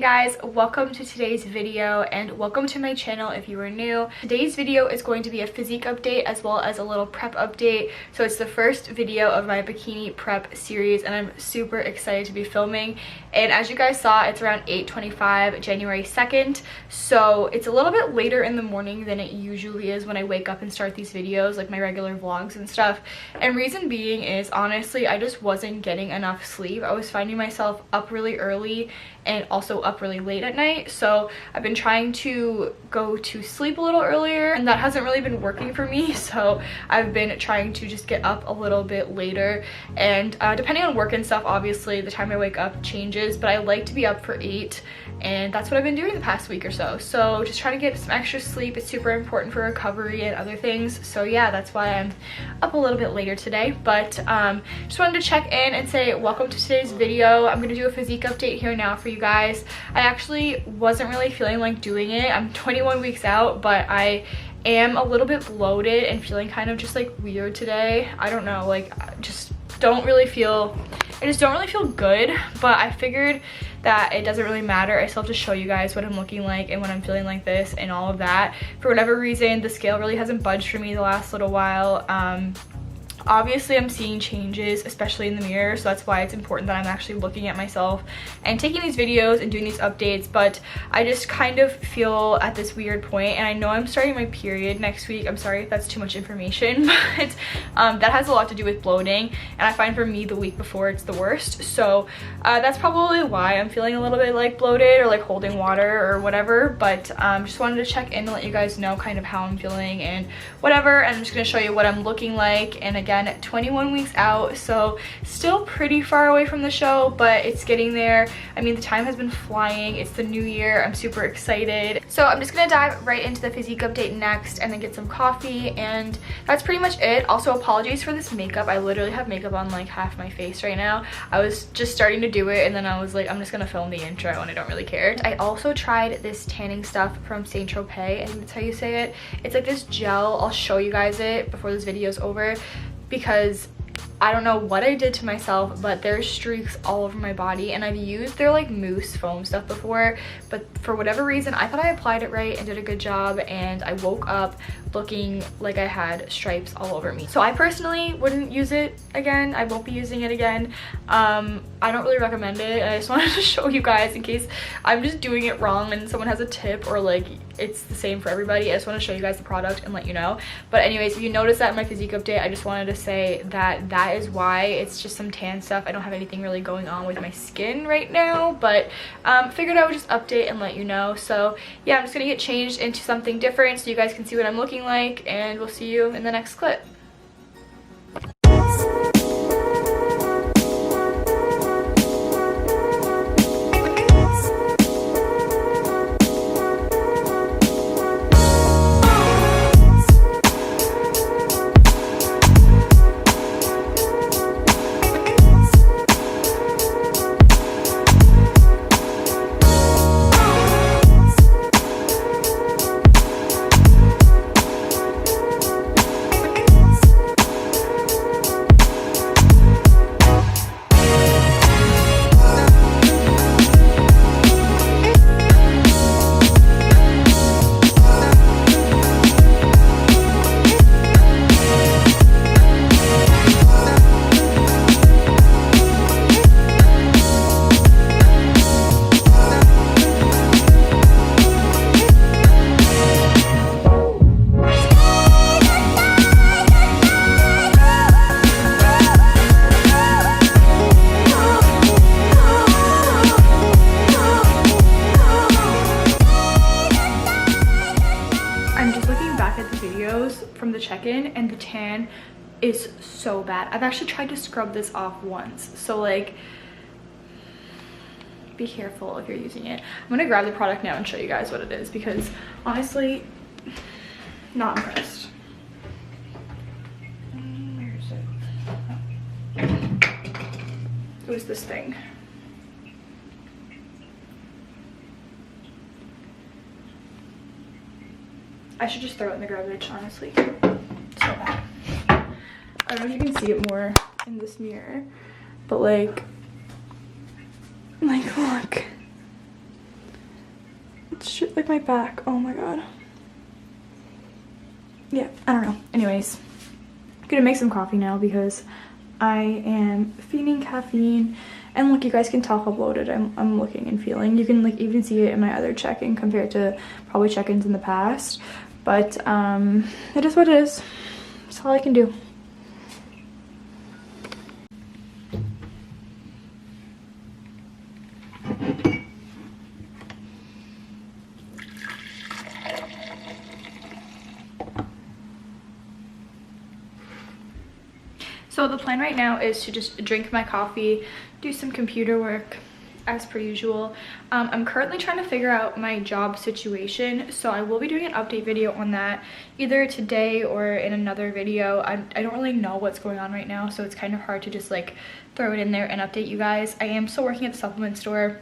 guys, welcome to today's video and welcome to my channel if you are new. Today's video is going to be a physique update as well as a little prep update. So it's the first video of my bikini prep series and I'm super excited to be filming. And as you guys saw, it's around 8:25 January 2nd. So it's a little bit later in the morning than it usually is when I wake up and start these videos, like my regular vlogs and stuff. And reason being is honestly, I just wasn't getting enough sleep. I was finding myself up really early and also up really late at night, so I've been trying to go to sleep a little earlier and that hasn't really been working for me. So I've been trying to just get up a little bit later, and depending on work and stuff, obviously the time I wake up changes, but I like to be up for 8 and that's what I've been doing the past week or so. So just trying to get some extra sleep. It's super important for recovery and other things. So yeah, that's why I'm up a little bit later today. But just wanted to check in and say welcome to today's video. I'm gonna do a physique update here now for you guys. I actually wasn't really feeling like doing it. I'm 21 weeks out, but I am a little bit bloated and feeling kind of just like weird today. I don't know, like I just don't really feel good, but I figured that it doesn't really matter. I still have to show you guys what I'm looking like and when I'm feeling like this and all of that. For whatever reason, the scale really hasn't budged for me the last little while. Obviously I'm seeing changes, especially in the mirror, so that's why it's important that I'm actually looking at myself and taking these videos and doing these updates. But I just kind of feel at this weird point, and I know I'm starting my period next week. I'm sorry if that's too much information, but that has a lot to do with bloating, and I find for me the week before it's the worst. So that's probably why I'm feeling a little bit like bloated or like holding water or whatever. But just wanted to check in and let you guys know kind of how I'm feeling and whatever. And I'm just gonna show you what I'm looking like. And again, 21 weeks out, so still pretty far away from the show, but it's getting there. I mean, the time has been flying. It's the new year. I'm super excited. So I'm just gonna dive right into the physique update next and then get some coffee, and that's pretty much it. Also, apologies for this makeup. I literally have makeup on like half my face right now. I was just starting to do it and then I was like, I'm just gonna film the intro and I don't really care. I also tried this tanning stuff from Saint Tropez. I think that's how you say it. It's like this gel. I'll show you guys it before this video is over, because I don't know what I did to myself, but there's streaks all over my body, and I've used their like mousse foam stuff before, but for whatever reason I thought I applied it right and did a good job, and I woke up looking like I had stripes all over me. So I personally wouldn't use it again. I won't be using it again. I don't really recommend it. I just wanted to show you guys in case I'm just doing it wrong and someone has a tip, or like it's the same for everybody. I just want to show you guys the product and let you know. But anyways, if you notice that in my physique update, I just wanted to say that that is why. It's just some tan stuff. I don't have anything really going on with my skin right now, but figured I would just update and let you know. So yeah, I'm just gonna get changed into something different so you guys can see what I'm looking like, and we'll see you in the next clip. From the check-in, and the tan is so bad. I've actually tried to scrub this off once, so like be careful if you're using it. I'm gonna grab the product now and show you guys what it is, because honestly not impressed. Where is it? It was this thing. I should just throw it in the garbage, honestly. So bad. I don't know if you can see it more in this mirror, but like look. just like my back. Oh my god. Yeah, I don't know. Anyways, I'm gonna make some coffee now because I am feeding caffeine. And look, you guys can tell how bloated I'm looking and feeling. You can like even see it in my other check-in compared to probably check-ins in the past. But it is what it is. That's all I can do. So the plan right now is to just drink my coffee, do some computer work as per usual. I'm currently trying to figure out my job situation, so I will be doing an update video on that either today or in another video. I don't really know what's going on right now, so it's kind of hard to just like throw it in there and update you guys. I am still working at the supplement store.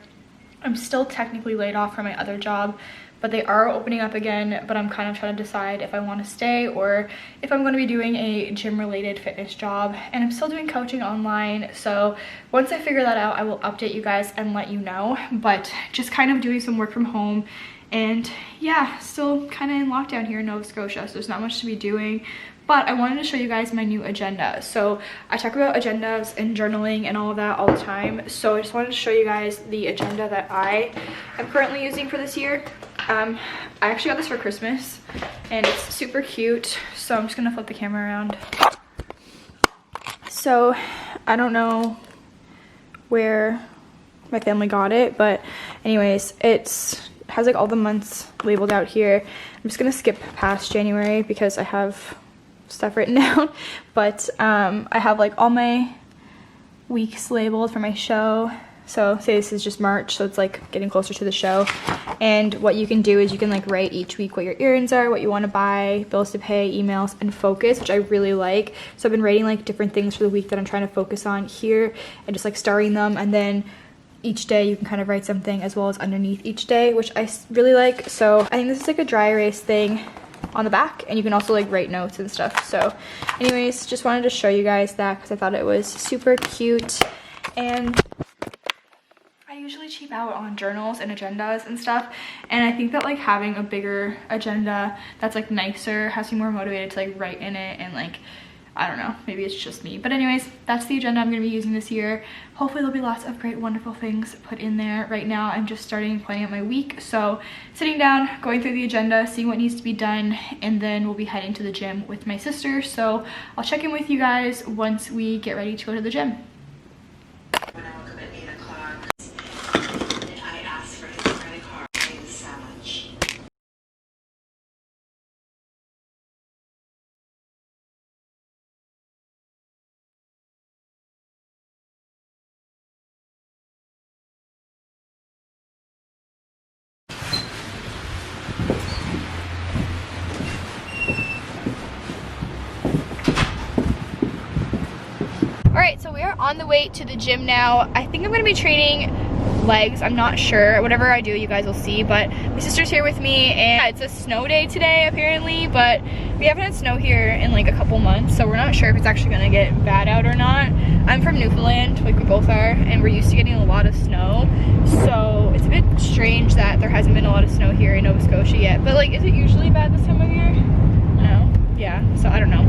I'm still technically laid off from my other job, but they are opening up again. But I'm kind of trying to decide if I want to stay or if I'm going to be doing a gym related fitness job. And I'm still doing coaching online, so once I figure that out I will update you guys and let you know. But just kind of doing some work from home, and yeah, still kind of in lockdown here in Nova Scotia, so there's not much to be doing. But I wanted to show you guys my new agenda. So I talk about agendas and journaling and all of that all the time, so I just wanted to show you guys the agenda that I am currently using for this year. I actually got this for Christmas and it's super cute, so I'm just gonna flip the camera around. So I don't know where my family got it, but anyways, it has like all the months labeled out here. I'm just gonna skip past January because I have stuff written down, but I have like all my weeks labeled for my show. So say this is just March, so it's like getting closer to the show. And what you can do is you can like write each week what your errands are, what you want to buy, bills to pay, emails, and focus, which I really like. So I've been writing like different things for the week that I'm trying to focus on here and just like starring them, and then each day you can kind of write something as well as underneath each day, which I really like. So I think this is like a dry erase thing on the back, and you can also like write notes and stuff. So anyways, just wanted to show you guys that because I thought it was super cute. And I usually cheap out on journals and agendas and stuff, and I think that like having a bigger agenda that's like nicer has me more motivated to like write in it. And like, I don't know, maybe it's just me, but anyways, that's the agenda I'm going to be using this year. Hopefully there'll be lots of great wonderful things put in there. Right now I'm just starting planning out my week, so sitting down, going through the agenda, seeing what needs to be done, and then we'll be heading to the gym with my sister. So I'll check in with you guys once we get ready to go to the gym. When I woke up at 8 o'clock, I asked for his credit card to pay the sandwich. Alright, so we are on the way to the gym now. I think I'm going to be training legs. I'm not sure. Whatever I do, you guys will see. But my sister's here with me, and it's a snow day today apparently, but we haven't had snow here in like a couple months, so we're not sure if it's actually going to get bad out or not. I'm from Newfoundland, like we both are, and we're used to getting a lot of snow, so it's a bit strange that there hasn't been a lot of snow here in Nova Scotia yet. But like, is it usually bad this time of year? No. Yeah, so I don't know.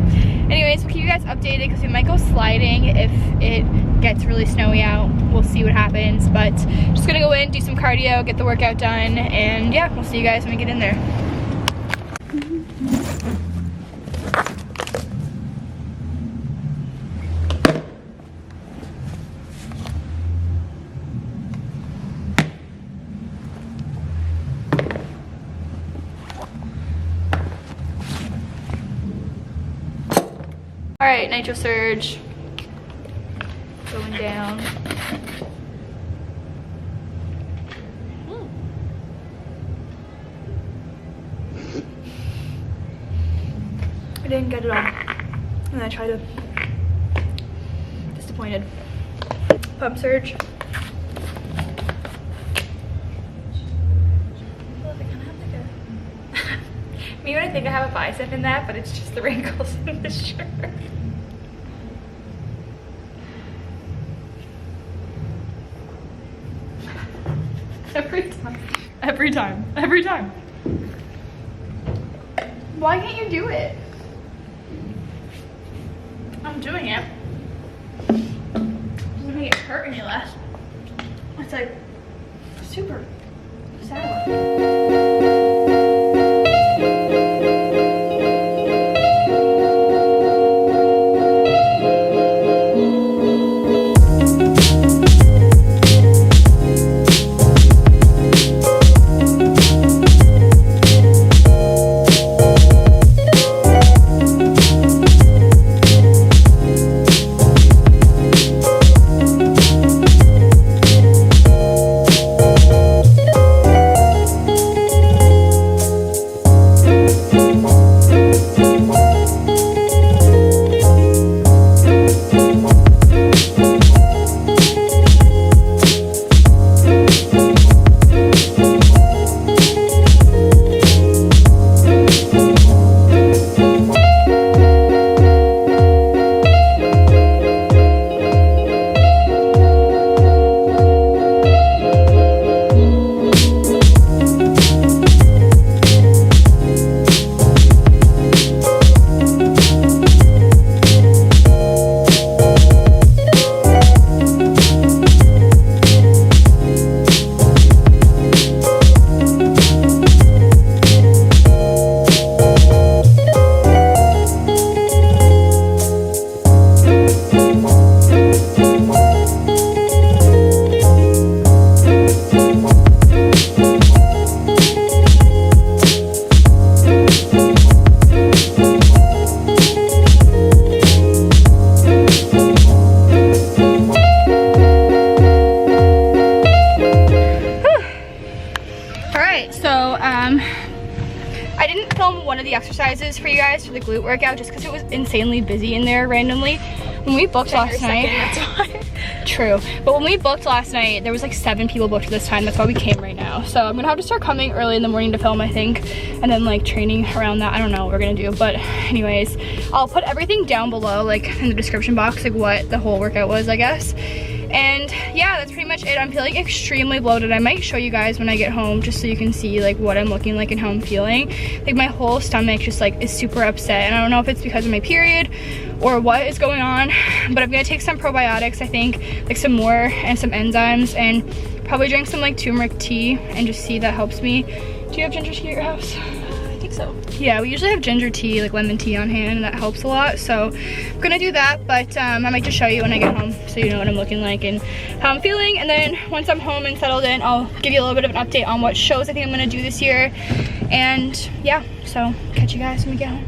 Anyways, we'll keep you guys updated because we might go sliding if it gets really snowy out. We'll see what happens, but just gonna go in, do some cardio, get the workout done, and yeah, we'll see you guys when we get in there. All right, nitro surge going down. I didn't get it all, and I tried to. Disappointed. Pump surge. Me when I think I have a bicep in that, but it's just the wrinkles in the shirt. Every time. Every time. Why can't you do it? I'm doing it. It doesn't make it hurt any less. It's like super sour. I didn't film one of the exercises for you guys for the glute workout just because it was insanely busy in there randomly. When we booked last night, true, but when we booked last night, there was like 7 people booked this time. That's why we came right now. So I'm gonna have to start coming early in the morning to film, I think, and then like training around that. I don't know what we're gonna do, but anyways, I'll put everything down below, like in the description box, like what the whole workout was, I guess. And yeah, that's pretty much it. I'm feeling extremely bloated. I might show you guys when I get home just so you can see like what I'm looking like and how I'm feeling. Like my whole stomach just like is super upset, and I don't know if it's because of my period or what is going on, but I'm gonna take some probiotics, I think, like some more, and some enzymes, and probably drink some like turmeric tea and just see if that helps me. Do you have ginger tea at your house? I think so. Yeah, we usually have ginger tea, like lemon tea on hand, and that helps a lot. So I'm gonna do that, but I might just show you when I get home so you know what I'm looking like and how I'm feeling. And then once I'm home and settled in, I'll give you a little bit of an update on what shows I think I'm gonna do this year. And yeah, so catch you guys when we get home.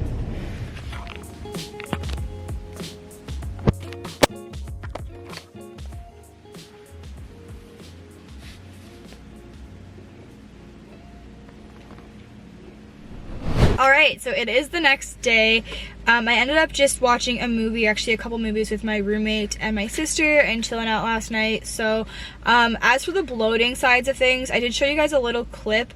All right, so it is the next day. I ended up just watching a movie, actually a couple movies with my roommate and my sister, and chilling out last night. So as for the bloating sides of things, I did show you guys a little clip.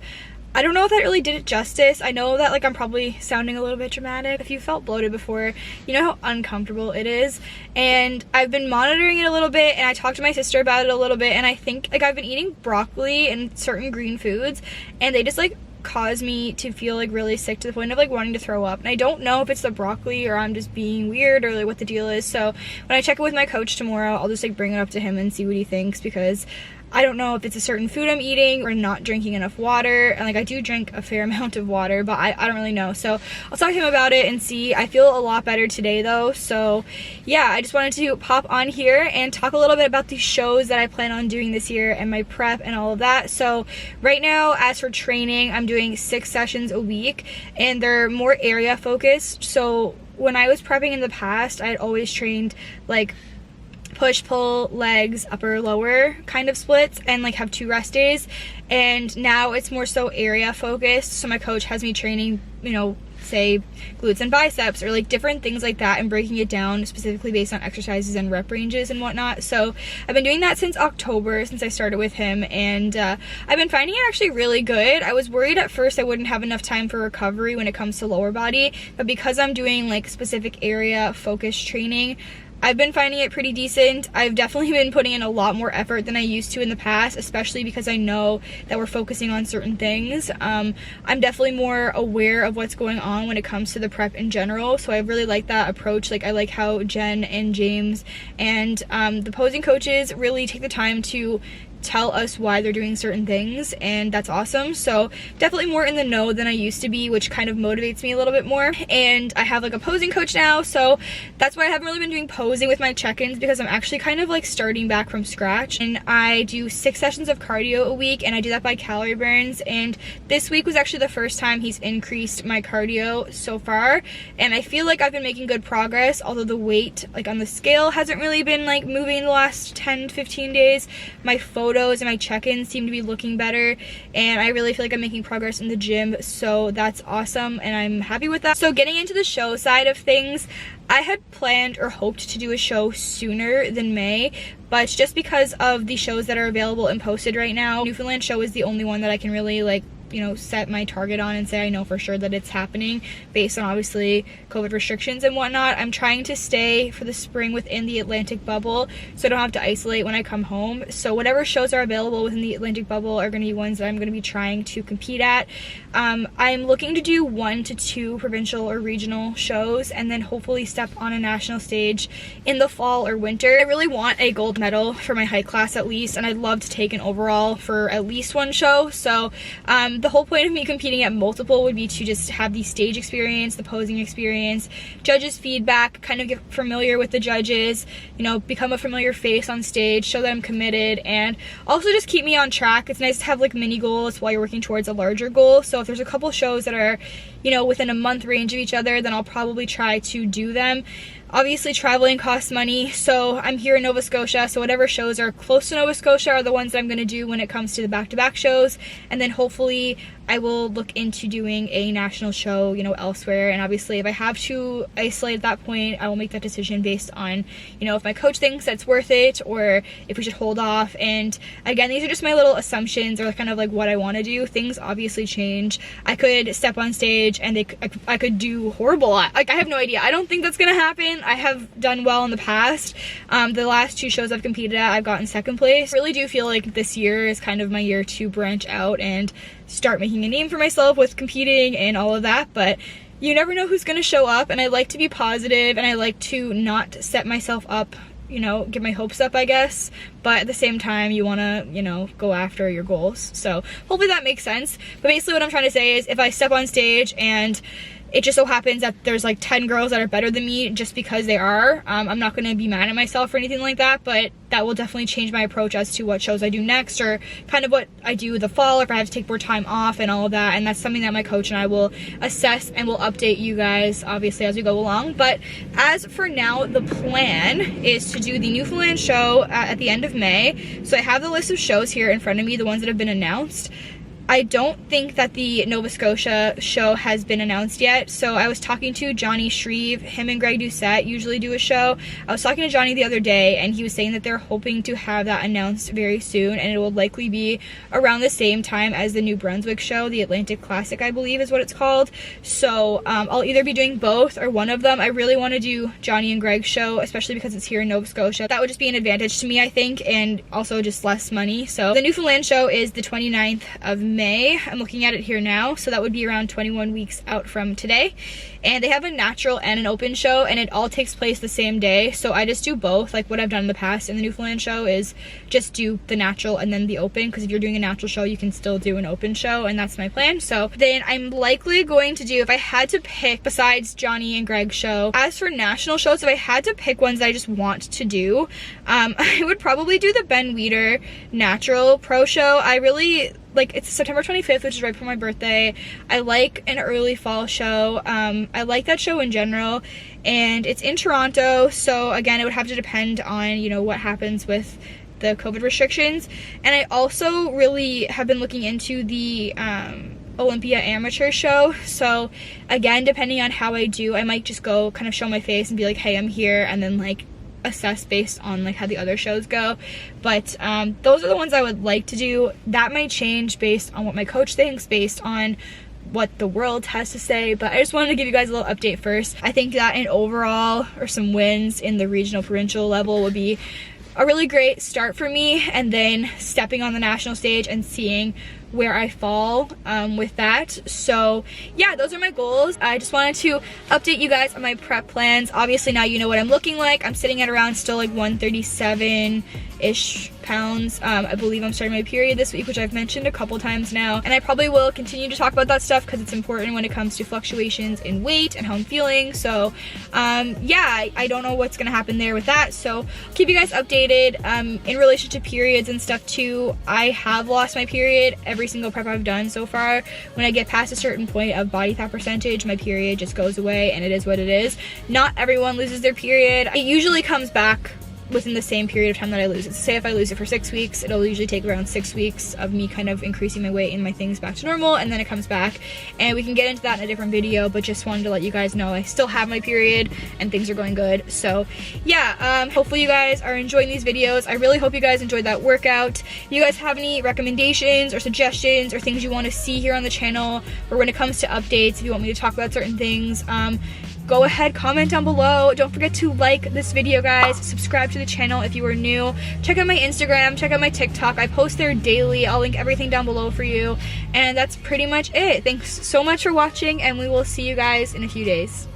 I don't know if that really did it justice. I know that like I'm probably sounding a little bit dramatic. If you felt bloated before, you know how uncomfortable it is. And I've been monitoring it a little bit, and I talked to my sister about it a little bit, and I think like I've been eating broccoli and certain green foods, and they just like cause me to feel like really sick to the point of like wanting to throw up. And I don't know if it's the broccoli or I'm just being weird or like what the deal is. So when I check it with my coach tomorrow, I'll just like bring it up to him and see what he thinks, because I don't know if it's a certain food I'm eating or not drinking enough water. And like I do drink a fair amount of water, but I don't really know. So I'll talk to him about it and see. I feel a lot better today though. So yeah, I just wanted to pop on here and talk a little bit about the shows that I plan on doing this year and my prep and all of that. So right now, as for training, I'm doing 6 sessions a week, and they're more area focused. So when I was prepping in the past, I had always trained like push, pull, legs, upper, lower kind of splits, and like have 2 rest days. And now it's more so area focused. So my coach has me training, you know, say glutes and biceps or like different things like that, and breaking it down specifically based on exercises and rep ranges and whatnot. So I've been doing that since October, since I started with him, and I've been finding it actually really good. I was worried at first I wouldn't have enough time for recovery when it comes to lower body, but because I'm doing like specific area focused training, I've been finding it pretty decent. I've definitely been putting in a lot more effort than I used to in the past, especially because I know that we're focusing on certain things. I'm definitely more aware of what's going on when it comes to the prep in general, so I really like that approach. Like, I like how Jen and James and the posing coaches really take the time to tell us why they're doing certain things, and that's awesome. So definitely more in the know than I used to be, which kind of motivates me a little bit more. And I have like a posing coach now, so that's why I haven't really been doing posing with my check-ins, because I'm actually kind of like starting back from scratch. And I do 6 sessions of cardio a week, and I do that by calorie burns, and this week was actually the first time he's increased my cardio so far, and I feel like I've been making good progress, although the weight like on the scale hasn't really been like moving in the last 10-15 days. My photos and my check-ins seem to be looking better, and I really feel like I'm making progress in the gym, so that's awesome and I'm happy with that. So getting into the show side of things, I had planned or hoped to do a show sooner than May, but just because of the shows that are available and posted right now, Newfoundland show is the only one that I can really like, you know, set my target on and say I know for sure that it's happening based on obviously COVID restrictions and whatnot. I'm trying to stay for the spring within the Atlantic bubble so I don't have to isolate when I come home. So whatever shows are available within the Atlantic bubble are going to be ones that I'm going to be trying to compete at. I'm looking to do 1 to 2 provincial or regional shows, and then hopefully step on a national stage in the fall or winter. I really want a gold medal for my height class at least, and I'd love to take an overall for at least one show. So the whole point of me competing at multiple would be to just have the stage experience, the posing experience, judges feedback, kind of get familiar with the judges, you know, become a familiar face on stage, show that I'm committed, and also just keep me on track. It's nice to have like mini goals while you're working towards a larger goal. So if there's a couple shows that are, you know, within a month range of each other, then I'll probably try to do them. Obviously traveling costs money, so I'm here in Nova Scotia, so whatever shows are close to Nova Scotia are the ones that I'm going to do when it comes to the back-to-back shows, and then hopefully I will look into doing a national show, you know, elsewhere. And obviously if I have to isolate at that point, I will make that decision based on, you know, if my coach thinks that's worth it or if we should hold off. And again, these are just my little assumptions or kind of like what I want to do. Things obviously change. I could step on stage and I could do horrible. Like, I have no idea. I don't think that's gonna happen. I have done well in the past. The last 2 shows I've competed at, I've gotten 2nd place. I really do feel like this year is kind of my year to branch out and start making a name for myself with competing and all of that, but you never know who's gonna show up, and I like to be positive and I like to not set myself up, you know, get my hopes up, I guess, but at the same time you want to, you know, go after your goals. So hopefully that makes sense. But basically what I'm trying to say is if I step on stage and it just so happens that there's like 10 girls that are better than me just because they are, I'm not going to be mad at myself or anything like that, but that will definitely change my approach as to what shows I do next, or kind of what I do the fall, if I have to take more time off and all of that. And that's something that my coach and I will assess and will update you guys obviously as we go along. But as for now, the plan is to do the Newfoundland show at the end of May. So I have the list of shows here in front of me, the ones that have been announced. I don't think that the Nova Scotia show has been announced yet. So I was talking to Johnny Shreve, him and Greg Doucette usually do a show. I was talking to Johnny the other day and he was saying that they're hoping to have that announced very soon, and it will likely be around the same time as the New Brunswick show, the Atlantic Classic I believe is what it's called. So I'll either be doing both or one of them. I really want to do Johnny and Greg's show, especially because it's here in Nova Scotia. That would just be an advantage to me, I think, and also just less money. So the Newfoundland show is the 29th of May. I'm looking at it here now, so that would be around 21 weeks out from today. And they have a natural and an open show, and it all takes place the same day. So I just do both. Like what I've done in the past in the Newfoundland show is just do the natural and then the open, because if you're doing a natural show you can still do an open show, and that's my plan. So then I'm likely going to do, if I had to pick besides Johnny and Greg's show, as for national shows, if I had to pick ones that I just want to do, I would probably do the Ben Weider natural pro show. I really like, it's September 25th, which is right before my birthday. I like an early fall show. I like that show in general, and it's in Toronto. So again, it would have to depend on, you know, what happens with the COVID restrictions. And I also really have been looking into the Olympia amateur show. So again, depending on how I do, I might just go kind of show my face and be like, hey, I'm here, and then like assess based on like how the other shows go. But those are the ones I would like to do. That might change based on what my coach thinks, based on what the world has to say, but I just wanted to give you guys a little update first. I think that an overall or some wins in the regional provincial level would be a really great start for me, and then stepping on the national stage and seeing where I fall with that. So yeah, those are my goals. I just wanted to update you guys on my prep plans. Obviously now you know what I'm looking like. I'm sitting at around still like 137-ish pounds. I believe I'm starting my period this week, which I've mentioned a couple times now, and I probably will continue to talk about that stuff because it's important when it comes to fluctuations in weight and how I'm feeling. So yeah, I don't know what's gonna happen there with that, so I'll keep you guys updated. In relation to periods and stuff too, I have lost my period every single prep I've done so far. When I get past a certain point of body fat percentage, my period just goes away, and it is what it is. Not everyone loses their period. It usually comes back within the same period of time that I lose it. So say if I lose it for 6 weeks, it'll usually take around 6 weeks of me kind of increasing my weight and my things back to normal, and then it comes back. And we can get into that in a different video, but just wanted to let you guys know I still have my period and things are going good. So yeah, hopefully you guys are enjoying these videos. I really hope you guys enjoyed that workout. If you guys have any recommendations or suggestions or things you want to see here on the channel, or when it comes to updates, if you want me to talk about certain things, go ahead, comment down below. Don't forget to like this video, guys. Subscribe to the channel if you are new. Check out my Instagram, check out my TikTok. I post there daily. I'll link everything down below for you. And that's pretty much it. Thanks so much for watching, and we will see you guys in a few days.